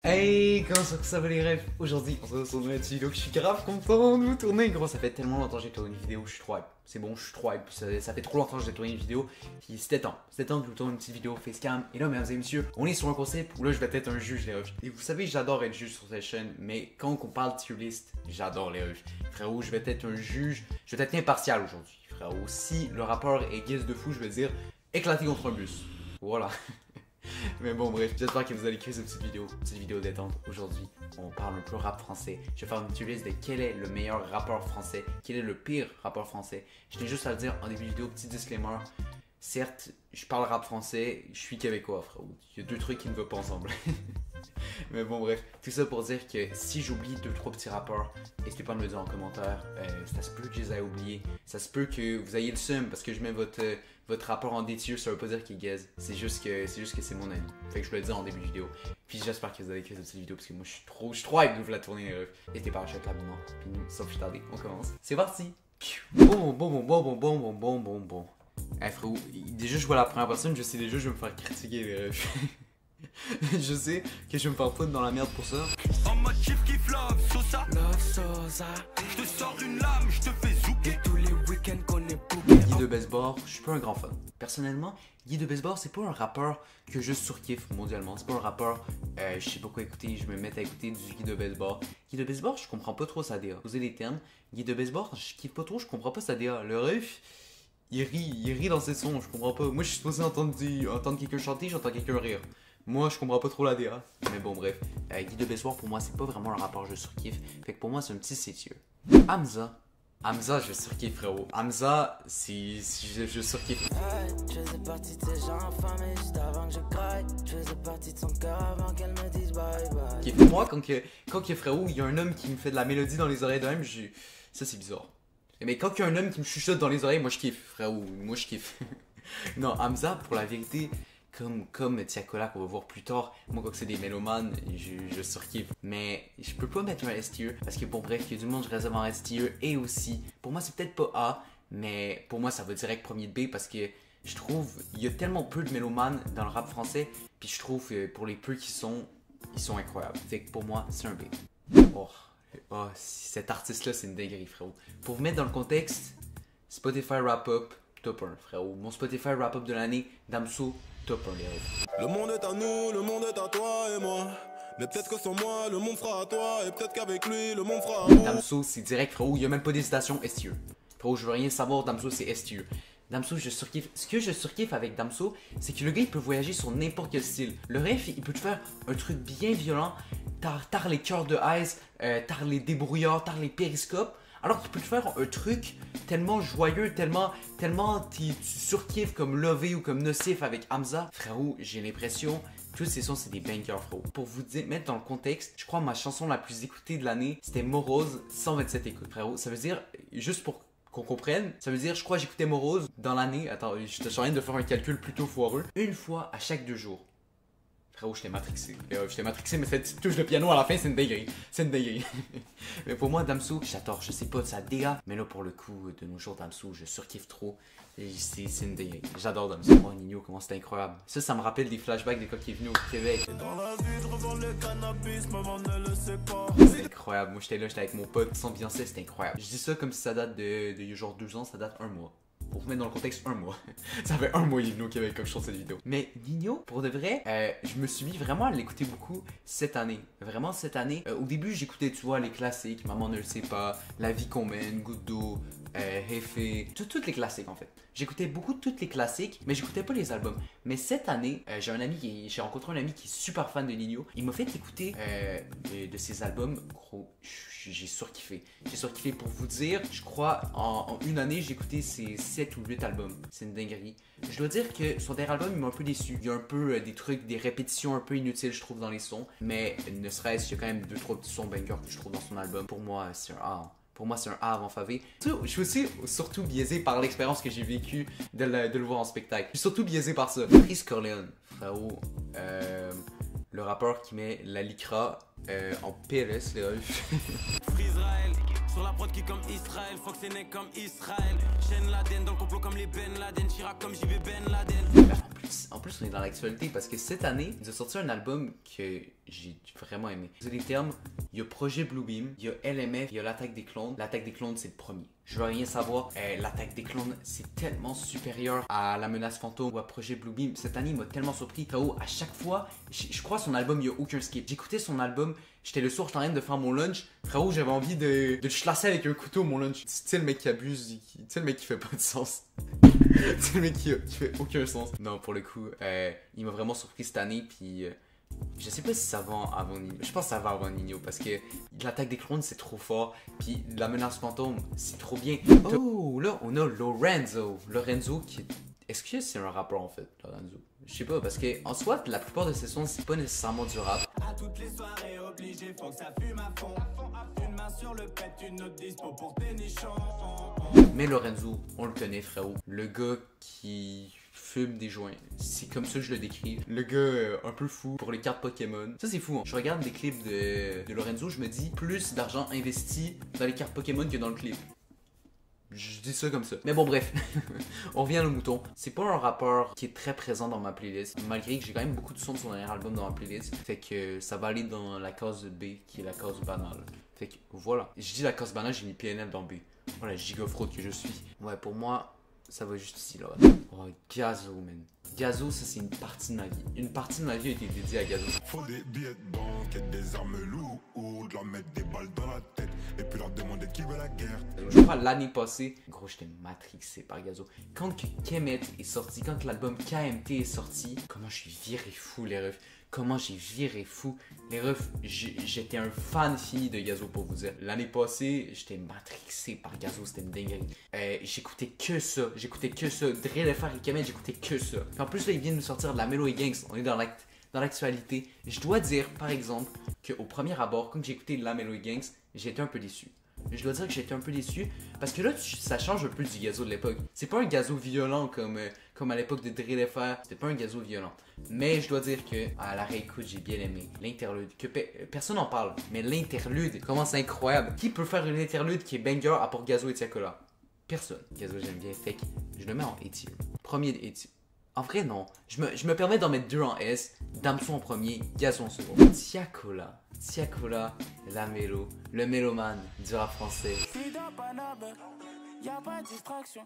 Hey, comment ça va les rêves? Aujourd'hui, on se retrouve sur une nouvelle vidéo que je suis grave content de vous tourner. Gros, ça fait tellement longtemps que j'ai tourné une vidéo, je suis trop hype. C'est bon, je suis trop hype. Ça fait trop longtemps que j'ai tourné une vidéo. Puis c'était temps que je vous tourne une petite vidéo facecam. Et là, mesdames et messieurs, on est sur un concept où là, je vais être un juge, les refs. Et vous savez, j'adore être juge sur cette chaîne. Mais quand on parle de tier list, j'adore les refs. Frérot, je vais être un juge. Je vais être impartial aujourd'hui. Frérot, si le rappeur est guise de fou, je vais dire éclater contre un bus. Voilà. Mais bon bref, j'espère que vous allez kiffer cette petite vidéo détente. Aujourd'hui, on parle un peu rap français. Je vais faire une petite liste de quel est le meilleur rappeur français, quel est le pire rappeur français. Je tiens juste à le dire en début de vidéo, petit disclaimer. Certes, je parle rap français, je suis québécois frérot. Il y a deux trucs qui ne vont pas ensemble. Mais bon bref, tout ça pour dire que si j'oublie 2-3 petits rappeurs, n'hésitez pas à me le dire en commentaire. Ça se peut que je les ai oubliés. Ça se peut que vous ayez le seum parce que je mets votre rappeur en détieux, ça veut pas dire qu'il gaze. C'est juste que c'est mon avis. Fait que je le dis en début de vidéo. Puis j'espère que vous avez kiffé cette petite vidéo parce que moi je suis trop hype de vous la tourner. N'hésitez pas à lâcher l'abonnement. Puis nous, sans plus tarder, on commence. C'est parti! Bon. Hey frérot, déjà je vois la première personne, je sais déjà je vais me faire critiquer les refs. Je sais que je vais me faire foutre dans la merde pour ça. En mode chief qui love Sosa. Je te sors une lame, je te fais zouker. Tous les week-ends qu'on est bouqués. Guy de Besbar, je suis pas un grand fan. Personnellement, Guy de Besbar, c'est pas un rappeur que je surkiffe mondialement. C'est pas un rappeur, je sais pas quoi écouter, je me mets à écouter du Guy de Besbar. Guy de Besbar, je comprends pas trop sa DA. Posez les termes. Guy de Besbar, je kiffe pas trop, je comprends pas sa DA. Le ref, il rit dans ses sons, je comprends pas. Moi, je suis supposé entendre quelqu'un chanter, j'entends quelqu'un rire. Moi, je comprends pas trop la DA. Mais bon, bref. Guy de Besbar, pour moi, c'est pas vraiment un rappeur que je surkiffe. Fait que pour moi, c'est un petit sétieux. Hamza, je surkiffe, frérot. Hamza, je surkiffe. Je faisais partie de ces gens affamés juste avant que je craque. Je faisais partie de son cœur avant qu'elle me dise bye bye. Pour moi, quand frérot, il y a un homme qui me fait de la mélodie dans les oreilles de même, ça c'est bizarre. Mais quand il y a un homme qui me chuchote dans les oreilles, moi je kiffe, frérot. Moi je kiffe. Non, Hamza, pour la vérité, comme Tiakola qu'on va voir plus tard, moi quand c'est des mélomanes, je surkiffe. Mais je peux pas mettre un S tier parce que bon bref, il y a du monde je réserve en S tier et aussi, pour moi c'est peut-être pas A, mais pour moi ça va direct premier de B parce que je trouve il y a tellement peu de mélomanes dans le rap français, puis je trouve que pour les peu qui sont, ils sont incroyables. Fait que pour moi c'est un B. Oh, cet artiste là c'est une dinguerie frérot. Pour vous mettre dans le contexte, Spotify Wrap Up top 1 frérot. Mon Spotify Wrap Up de l'année, Damso top 1 les refs. Le monde est à nous, le monde est à toi et moi. Mais peut-être que sans moi, le monde sera à toi. Et peut-être qu'avec lui, le monde sera à nous. Damso, c'est direct, frérot. Il n'y a même pas d'hésitation, S tier. Frérot, je veux rien savoir. Damso, c'est S tier. Damso, je surkiffe. Ce que je surkiffe avec Damso, c'est que le gars, il peut voyager sur n'importe quel style. Le ref, il peut te faire un truc bien violent. T'as les cœurs de ice, t'as les débrouillards, t'as les périscopes. Alors qu'il peut te faire un truc tellement joyeux, tellement tu surkiffes comme Lové ou comme Nocif avec Hamza. Frérot, j'ai l'impression tous ces sons c'est des bangers, frérot. Pour vous mettre dans le contexte, je crois que ma chanson la plus écoutée de l'année, c'était Morose, 127 écoutes, frérot. Ça veut dire, juste pour qu'on comprenne, ça veut dire, je crois que j'écoutais Morose dans l'année, attends, je te suis en train de faire un calcul plutôt foireux, une fois à chaque 2 jours. Frérot, j'étais matrixé. J'étais matrixé, mais cette petite touche de piano à la fin, c'est une dinguerie. C'est une dinguerie. Mais pour moi, Damso, j'adore. Je sais pas de sa DA, mais là, pour le coup, de nos jours, Damso, je surkiffe trop. C'est une dinguerie. J'adore Damso. Oh, Nino, comment c'était incroyable. Ça me rappelle des flashbacks de quand il est venu au Québec. Dans la vie, je revends le cannabis, maman ne le sait pas. C'est incroyable. Moi, j'étais avec mon pote, s'ambiançait, c'était incroyable. Je dis ça comme si ça date de genre 2 ans, ça date 1 mois. Pour vous mettre dans le contexte, 1 mois. Ça fait 1 mois il est venu au Québec comme je tourne cette vidéo. Mais Nino, pour de vrai, je me suis mis vraiment à l'écouter beaucoup cette année. Vraiment cette année. Au début, j'écoutais, tu vois, les classiques. Maman ne le sait pas, La vie qu'on mène, Goutte d'eau, Hefé. Toutes les classiques en fait. J'écoutais beaucoup de toutes les classiques, mais j'écoutais pas les albums. Mais cette année, j'ai rencontré un ami qui est super fan de Nino. Il m'a fait écouter de ses albums. Gros, j'ai surkiffé. J'ai surkiffé pour vous dire, je crois, en une année, j'ai écouté ses 7 ou 8 albums. C'est une dinguerie. Je dois dire que son dernier album, il m'a un peu déçu. Il y a un peu des trucs, des répétitions un peu inutiles, je trouve, dans les sons. Mais ne serait-ce, il y a quand même 2-3 petits sons bangers que je trouve dans son album. Pour moi, c'est un A. Pour moi, c'est un A avant Favé. Je suis aussi surtout biaisé par l'expérience que j'ai vécue de le voir en spectacle. Je suis surtout biaisé par ça. Chris Corleone, frérot. Le le rappeur qui met la Lycra en PLS, les refs. Israël, sur la prod qui comme Israël, Fox et Neck comme Israël. Chaîne Laden dans le complot comme les Ben Laden, Chirac comme JB Ben Laden. En plus, on est dans l'actualité parce que cette année, ils ont sorti un album que j'ai vraiment aimé. C'est les termes, il y a Projet Bluebeam, il y a LMF, il y a l'Attaque des Clones. L'Attaque des Clones, c'est le premier. Je veux rien savoir. L'Attaque des Clones, c'est tellement supérieur à La Menace Fantôme ou à Projet Bluebeam. Cette année, il m'a tellement surpris. Frérot, à chaque fois, je crois son album, il n'y a aucun skip. J'écoutais son album, j'étais le soir, j'étais en train de faire mon lunch. Frérot, j'avais envie de le chlasser avec un couteau, mon lunch. Tu sais, le mec qui abuse, tu sais, le mec qui fait pas de sens. C'est le mec qui fait aucun sens. Non, pour le coup, il m'a vraiment surpris cette année. Puis je sais pas si ça va avant Nino. Je pense que ça va avant Nino parce que l'Attaque des Clones c'est trop fort. Puis La Menace Fantôme c'est trop bien. Oh, là on a Lorenzo. Lorenzo qui est. Est-ce que c'est un rappeur en fait, Lorenzo? Je sais pas, parce que en soi, la plupart de ses sons, c'est pas nécessairement du rap. À toutes les soirées obligé, faut que ça fume à fond. Une main sur le pet, une autre dispo pour tes nichons. Mais Lorenzo, on le connaît, frérot. Le gars qui fume des joints. C'est comme ça que je le décris. Le gars un peu fou pour les cartes Pokémon. Ça, c'est fou. Hein. Je regarde des clips de Lorenzo, je me dis plus d'argent investi dans les cartes Pokémon que dans le clip. Je dis ça comme ça. Mais bon, bref. On revient au mouton. C'est pas un rappeur qui est très présent dans ma playlist. Malgré que j'ai quand même beaucoup de sons de son dernier album dans ma playlist. Fait que ça va aller dans la case B, qui est la case banale. Fait que voilà. Je dis la case banale, j'ai mis PNL dans B. Voilà, giga fraude que je suis. Ouais, pour moi, ça va juste ici, là. Oh, Gazo, man. Gazo, ça, c'est une partie de ma vie. Une partie de ma vie a été dédiée à Gazo. Faut des billets de banque et des armes lourdes, leur mettre des balles dans la tête et puis leur demander qui veut la guerre. Je crois l'année passée, gros, j'étais matrixé par Gazo. Quand Kemet est sorti, quand l'album KMT est sorti, comment je suis viré fou, les refs. Comment j'ai viré fou. Les refs, j'étais un fan fini de Gazo pour vous dire. L'année passée, j'étais matrixé par Gazo, c'était une dinguerie. J'écoutais que ça. Drill FR et Kemet, j'écoutais que ça. Puis en plus, là, ils viennent de sortir de la Melo et Gangs. On est dans l'actualité. Je dois dire, par exemple, qu'au premier abord, quand j'ai écouté la Melo et Gangs, j'ai été un peu déçu. Je dois dire que j'ai été un peu déçu parce que là, ça change un peu du Gazo de l'époque. C'est pas un Gazo violent comme à l'époque de Drill FR. C'était pas un Gazo violent. Mais je dois dire que à la réécoute, j'ai bien aimé l'interlude. Que personne n'en parle, mais l'interlude, comment c'est incroyable. Qui peut faire une interlude qui est banger à part Gazo et Tiakola? Personne. Gazo, j'aime bien. Fait que je le mets en A-tier. Premier A-tier. En vrai, non. Je me permets d'en mettre deux en S. Damso en premier, Gazo en second. Tiakola, la mélo, le mélomane du rap français. Y'a pas de distraction,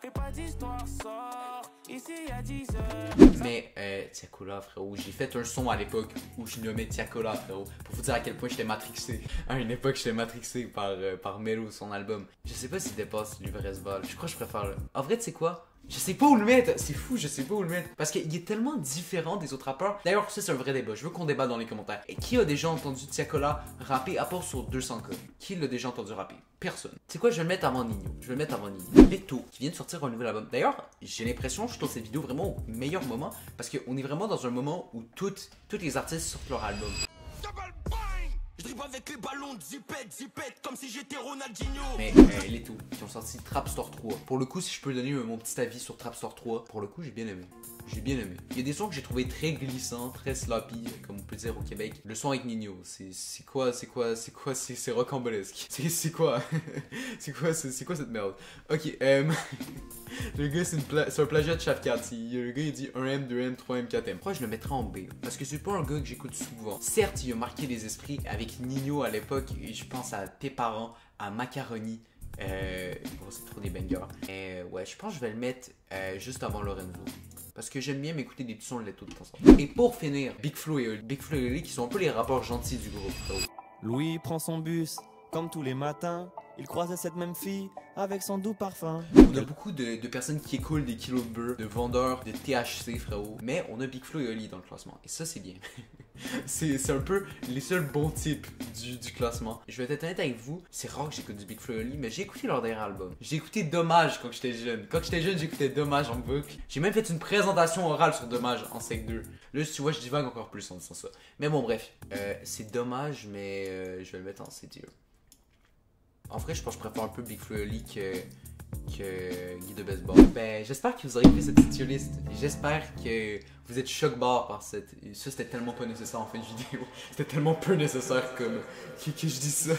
fais pas d'histoire, sort. Ici y'a 10 heures. Mais Tiakola, frérot, j'ai fait un son à l'époque où je nommais Tiakola, frérot, pour vous dire à quel point j'étais matrixé. À une époque, j'étais matrixé par Melo, son album. Je sais pas s'il dépasse l'Uverest Ball. Je crois que je préfère le. En vrai, tu sais quoi? Je sais pas où le mettre, c'est fou, je sais pas où le mettre. Parce qu'il est tellement différent des autres rappeurs. D'ailleurs, ça c'est un vrai débat, je veux qu'on débatte dans les commentaires. Et qui a déjà entendu Tiakola rapper à part sur 200K? Qui l'a déjà entendu rapper? Personne. C'est quoi, je vais le mettre avant Nino. Leto, qui vient de sortir un nouvel album. D'ailleurs, j'ai l'impression que je tourne cette vidéo vraiment au meilleur moment. Parce qu'on est vraiment dans un moment où toutes les artistes sortent leur album. Je dribble avec les ballons, zipette, comme si j'étais Ronaldinho. Mais les tout, qui ont sorti Trap Store 3. Pour le coup, si je peux donner mon petit avis sur Trap Store 3, pour le coup, j'ai bien aimé. Il y a des sons que j'ai trouvé très glissants, très sloppy, comme on peut dire au Québec. Le son avec Nino, c'est rocambolesque. C'est quoi cette merde? Ok, le gars, c'est un plagiat de Shafkat. Le gars, il dit 1M, 2M, 3M, 4M. Pourquoi je le mettrais en B? Parce que c'est pas un gars que j'écoute souvent. Certes, il a marqué les esprits avec Nino à l'époque, et je pense à Tes parents, à Macaroni. Bon, c'est trop des bangers. Ouais, je pense que je vais le mettre juste avant Lorenzo. Parce que j'aime bien m'écouter des petits sons de Leto de temps en temps. Et pour finir, Big Flo et Oli qui sont un peu les rappeurs gentils du groupe. Louis prend son bus, comme tous les matins. Il croise cette même fille avec son doux parfum. On a beaucoup de personnes qui écoulent des kilos de beurre, de vendeurs de THC, frérot. Mais on a Big Flo et Oli dans le classement. Et ça, c'est bien. c'est un peu les seuls bons types du classement. Je vais être honnête avec vous, c'est rare que j'écoute du Big Flo et Oli, mais j'ai écouté leur dernier album. J'ai écouté Dommage quand j'étais jeune. Quand j'étais jeune, j'écoutais Dommage en boucle. J'ai même fait une présentation orale sur Dommage en Sec 2. Là, tu vois, je divague encore plus en disant ça. Mais bon, bref. C'est dommage, mais je vais le mettre en C tier. En vrai, je pense que je préfère un peu Big Flo et Oli que Guy de Baseball. Ben, j'espère que vous aurez fait cette petite tier list. J'espère que vous êtes choc-barre par cette... Ça, c'était tellement pas nécessaire en fin de vidéo. C'était tellement peu nécessaire comme... que je dis ça.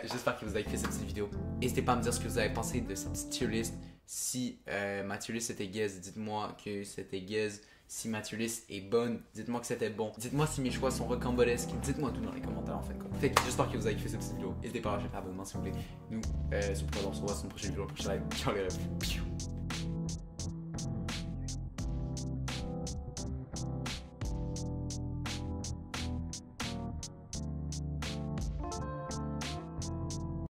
J'espère que vous avez fait cette petite vidéo. N'hésitez pas à me dire ce que vous avez pensé de cette petite tier list. Si ma tier list était gaze, dites-moi que c'était gaze. Si ma tier list est bonne, dites-moi que c'était bon. Dites-moi si mes choix sont rocambolesques. Dites-moi tout dans les commentaires en fait quoi. Fait que j'espère que vous avez kiffé cette petite vidéo. N'hésitez pas à lâcher un abonnement si vous voulez. Nous, sur le on se revoit sur une prochaine vidéo, le prochain live. Ciao les refs.